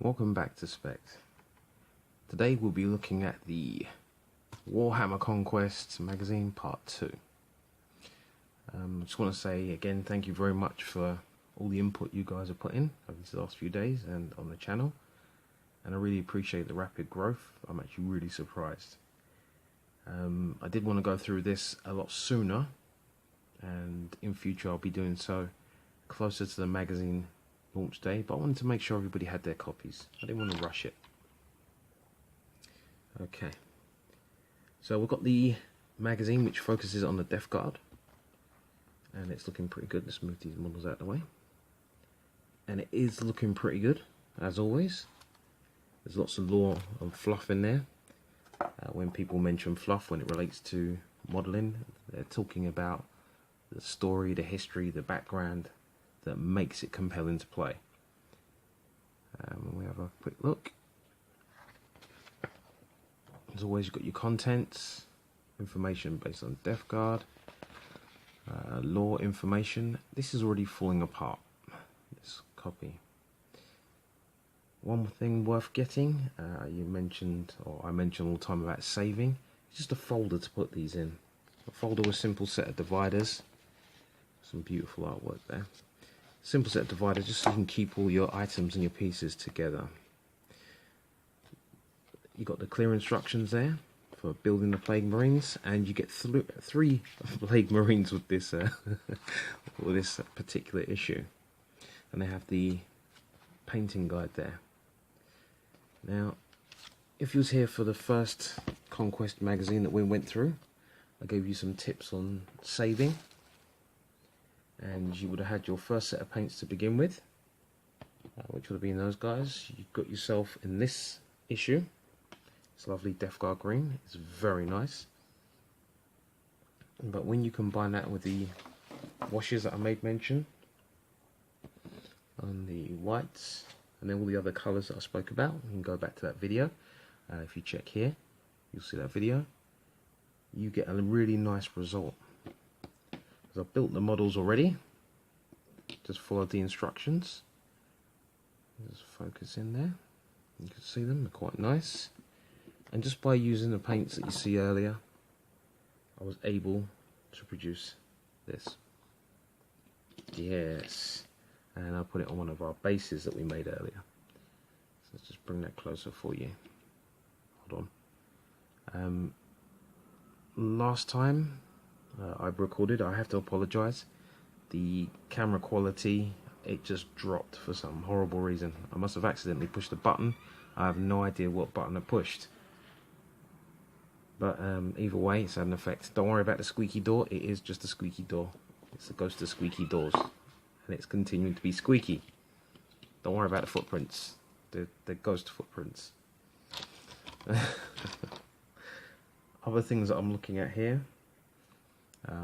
Welcome back to Specs. Today we'll be looking at the Warhammer Conquest magazine part 2. I just want to say again thank you very much for all the input you guys have put in over these last few days and on the channel, and I really appreciate the rapid growth. I'm actually really surprised. I did want to go through this a lot sooner, and in future I'll be doing so closer to the magazine launch day, but I wanted to make sure everybody had their copies. I didn't want to rush it. Okay, so we've got the magazine which focuses on the Death Guard, and it's looking pretty good. Let's move these models out of the way. And it is looking pretty good, as always. There's lots of lore and fluff in there. When people mention fluff when it relates to modelling, they're talking about the story, the history, the background that makes it compelling to play. We have a quick look. As always, you've got your contents, information based on Death Guard, lore information. This is already falling apart, this copy. One thing worth getting, you mentioned, or I mentioned all the time about saving, it's just a folder to put these in. A folder with a simple set of dividers. Some beautiful artwork there. Simple set of dividers just so you can keep all your items and your pieces together. You got the clear instructions there for building the Plague Marines, and you get 3 Plague Marines with this with this particular issue, and they have the painting guide there. Now, if you was here for the first Conquest magazine that we went through, I gave you some tips on saving, and you would have had your first set of paints to begin with, which would have been those guys. You got yourself in this issue. It's lovely Death Guard green. It's very nice. But when you combine that with the washes that I made mention on the whites, and then all the other colours that I spoke about, you can go back to that video. If you check here, you'll see that video. You get a really nice result. I've built the models already. Just followed the instructions. Just focus in there. You can see them, they're quite nice. And just by using the paints that you see earlier, I was able to produce this. Yes. And I'll put it on one of our bases that we made earlier. So let's just bring that closer for you. Hold on. Last time I've recorded, I have to apologise. The camera quality, it just dropped for some horrible reason. I must have accidentally pushed a button. I have no idea what button I pushed. But either way, it's had an effect. Don't worry about the squeaky door. It is just a squeaky door. It's the ghost of squeaky doors, and it's continuing to be squeaky. Don't worry about the footprints. The ghost footprints. Other things that I'm looking at here,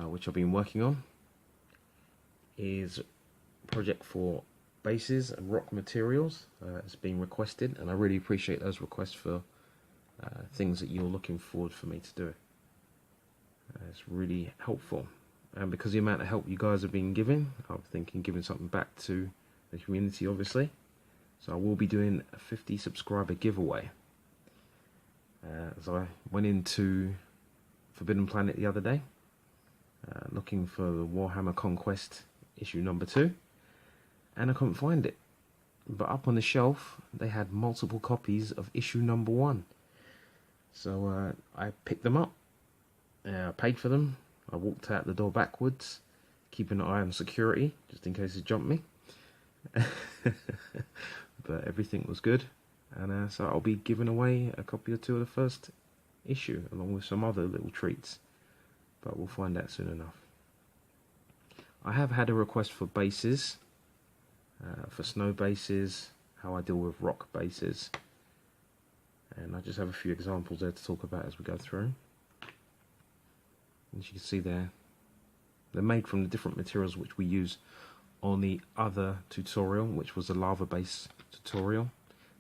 which I've been working on, is a project for bases and rock materials. It's been requested, and I really appreciate those requests for things that you're looking forward for me to do. It's really helpful, and because the amount of help you guys have been giving, I'm thinking giving something back to the community, obviously. So I will be doing a 50 subscriber giveaway. As I went into Forbidden Planet the other day, looking for the Warhammer Conquest issue number 2, and I couldn't find it. But up on the shelf, they had multiple copies of issue number 1. So I picked them up. I paid for them. I walked out the door backwards, keeping an eye on security, just in case it jumped me. But everything was good. And so I'll be giving away a copy or 2 of the first issue, along with some other little treats. But we'll find out soon enough. I have had a request for bases, for snow bases, how I deal with rock bases. And I just have a few examples there to talk about as we go through. As you can see there, they're made from the different materials which we use on the other tutorial, which was the lava base tutorial.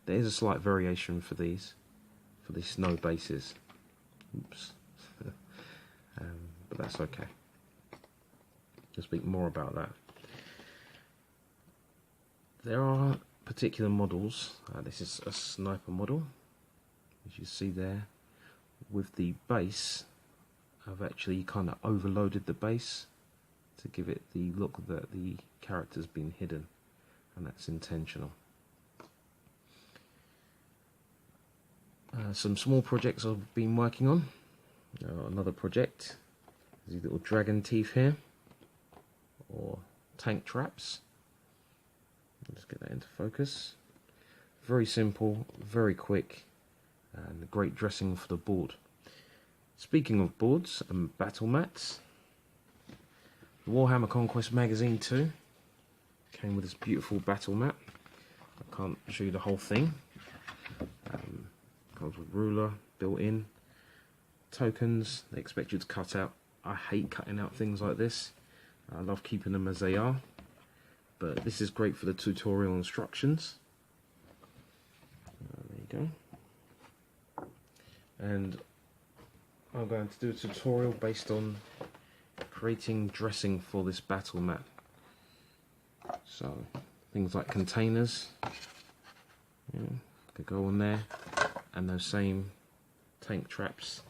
There is a slight variation for these snow bases. Oops. But that's okay. I'll speak more about that. There are particular models, this is a sniper model, as you see there. With the base, I've actually kind of overloaded the base to give it the look that the character's been hidden, and that's intentional. Some small projects I've been working on. Another project, these little dragon teeth here, or tank traps. Let's get that into focus. Very simple, very quick, and great dressing for the board. Speaking of boards and battle mats, the Warhammer Conquest magazine 2 came with this beautiful battle mat. I can't show you the whole thing. Comes with ruler built in, tokens they expect you to cut out. I hate cutting out things like this. I love keeping them as they are, but this is great for the tutorial instructions. There you go. And I'm going to do a tutorial based on creating dressing for this battle mat. So things like containers, could go on there, and those same tank traps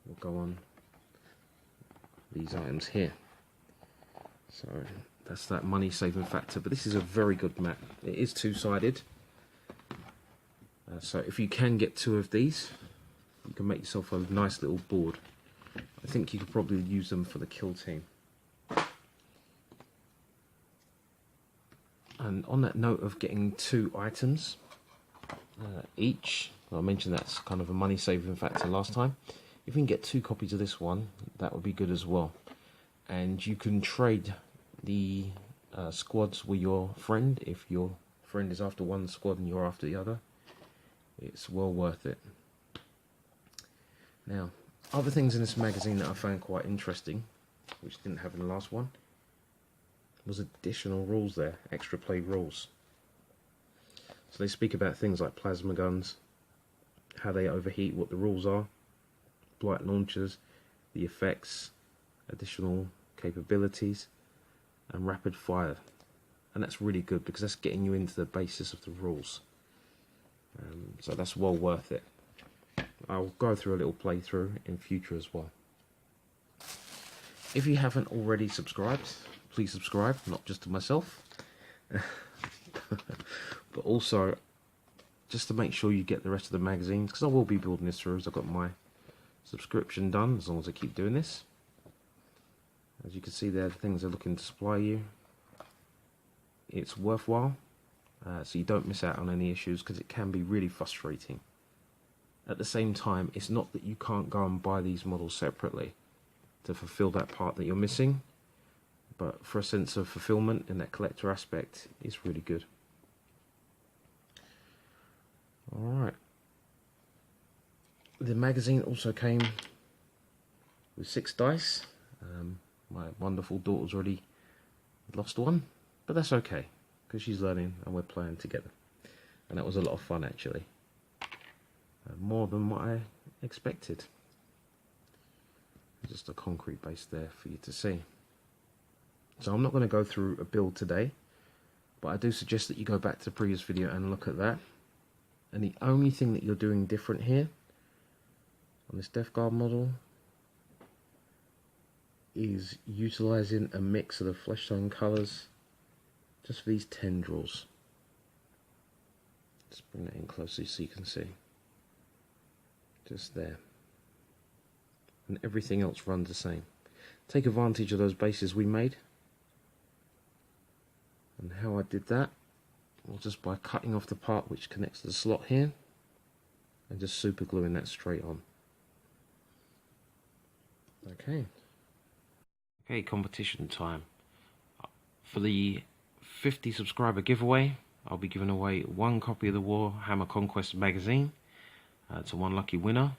will go on these items here. So that's that money saving factor. But this is a very good mat. It is two-sided, so if you can get 2 of these, you can make yourself a nice little board. I think you could probably use them for the kill team. And on that note of getting 2 items each, I mentioned that's kind of a money saving factor last time. If you can get 2 copies of this one, that would be good as well. And you can trade the squads with your friend. If your friend is after one squad and you're after the other, it's well worth it. Now, other things in this magazine that I found quite interesting, which didn't have in the last one, was additional rules there, extra play rules. So they speak about things like plasma guns, how they overheat, what the rules are, blight launchers, the effects, additional capabilities, and rapid fire. And that's really good because that's getting you into the basis of the rules. So that's well worth it. I'll go through a little playthrough in future as well. If you haven't already subscribed, please subscribe, not just to myself, but also just to make sure you get the rest of the magazines, because I will be building this through as I've got my subscription done, as long as I keep doing this. As you can see there, the things they're looking to supply you. It's worthwhile, so you don't miss out on any issues, because it can be really frustrating. At the same time, it's not that you can't go and buy these models separately to fulfill that part that you're missing, but for a sense of fulfillment in that collector aspect, it's really good. Alright. The magazine also came with 6 dice. My wonderful daughter's already lost one, but that's okay, because she's learning and we're playing together. And that was a lot of fun, actually. More than what I expected. Just a concrete base there for you to see. So I'm not going to go through a build today, but I do suggest that you go back to the previous video and look at that. And the only thing that you're doing different here on this Death Guard model is utilizing a mix of the flesh tone colours just for these tendrils. Just bring that in closely so you can see. Just there. And everything else runs the same. Take advantage of those bases we made. And how I did that was just by cutting off the part which connects to the slot here and just super gluing that straight on. Okay, competition time. For the 50 subscriber giveaway, I'll be giving away 1 copy of the Warhammer Conquest magazine to 1 lucky winner.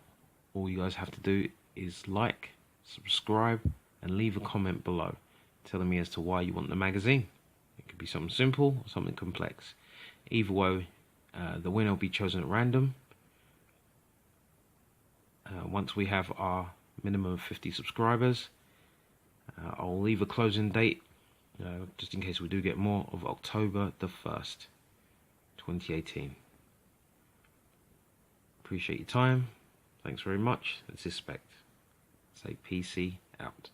All you guys have to do is like, subscribe, and leave a comment below telling me as to why you want the magazine. It could be something simple or something complex. Either way, the winner will be chosen at random. Once we have our minimum of 50 subscribers, I'll leave a closing date, just in case we do get more, of October the 1st. 2018. Appreciate your time. Thanks very much. This is Spect. Say PC out.